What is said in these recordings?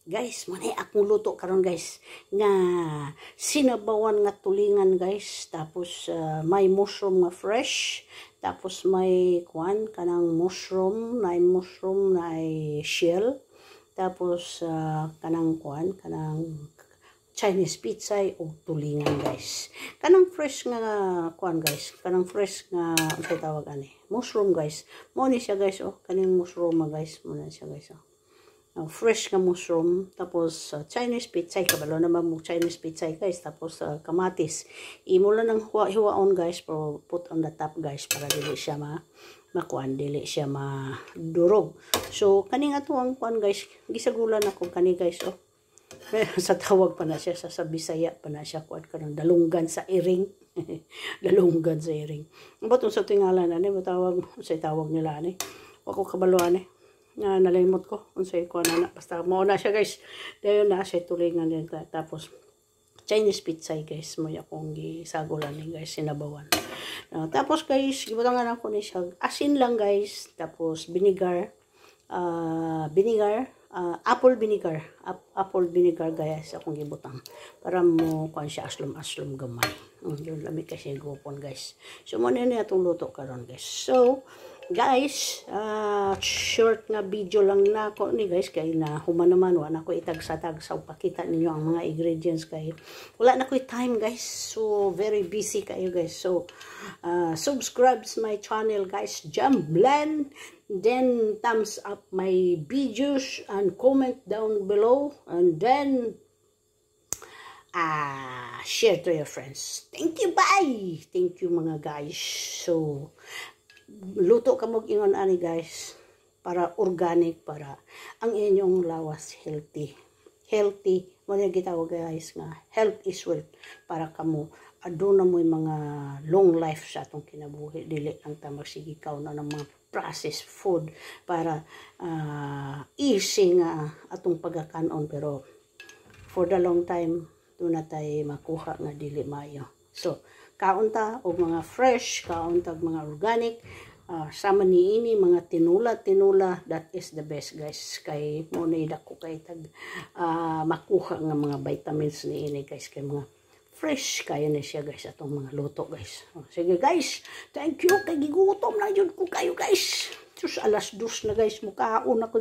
Guys, manay akong luto karon guys nga sinabawan nga tulingan guys, tapos may mushroom nga fresh, tapos may kuan kanang mushroom na shell, tapos kanang kuan kanang Chinese pizza o tulingan guys. Kanang fresh nga kuan guys, kanang fresh nga unsay tawag ani? Mushroom guys. Mo ni siya guys oh, kaning mushroom guys, mo na siya guys oh. Fresh nga mushroom, tapos Chinese pizza, kabalo naman mo Chinese pizza guys, tapos kamatis. Imo lang ng hiwaon guys, pero put on the top guys, para dili siya makuan, dili siya madurog. So, kaning ato ang kuan guys, gisagulan ako kani guys, oh. Sa tawag pa na siya, sa Bisaya pa na siya, kuan kanang dalunggan sa iring. Dalunggan sa iring. Ang batong sa tingalan, matawag, sa tawag nila, wako kabaluan nalimot ko unsay ko na basta mo na siya guys, dayon na siya tulingan din. Tapos Chinese pizza guys, mo akong gisagulan ni guys, sinabawan. Tapos guys, gibutangan ako ni siya asin lang guys, tapos vinegar, apple vinegar guys akong gibutang para mo kuan siya aslom gamay. Yun lami kasi gupon guys. So mo na atong luto karon guys. So guys, short nga video lang na ako ni guys, kay na human naman wala ko itagsa-tagsa upakita ninyo ang mga ingredients kay wala na ko time guys, so very busy kayo guys. So subscribe to my channel guys, Jamblend, then thumbs up my videos and comment down below, and then share to your friends. Thank you, bye. Thank you mga guys. So luto ka mo ingon ani guys, para organic, para ang inyong lawas healthy mo na gitawag guys nga health is wealth, para kamo aduna mo mga long life sa atong kinabuhi, dili ang tamag sigikaw na ng mga processed food para easy nga atong pagkakanon, pero for the long time doon na tayo makuha nga dili mayo. So kaunta o mga fresh, kaunta mga organic, sama ni ini mga tinula, that is the best guys, kay mo na idako kay tag makuha nga mga vitamins ni ini guys, kay mga fresh kaya na siya guys atong mga luto guys. Sige guys, thank you, kay gigutom na yun ko kayo guys. Sus, alas 2 na guys, mukaon ako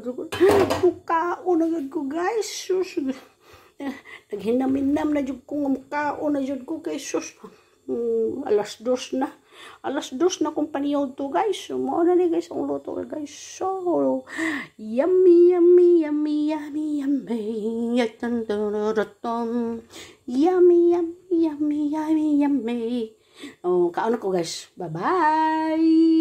guys. Sus, naghinam-hinam na yun ko, mukaon na yun ko guys. Sus, alas 2 na. Alas 2 na kung paniyod to guys. So, mo na ni guys ang luto guys. So, yummy. Yummy. Oh, kaon ko guys. Bye-bye.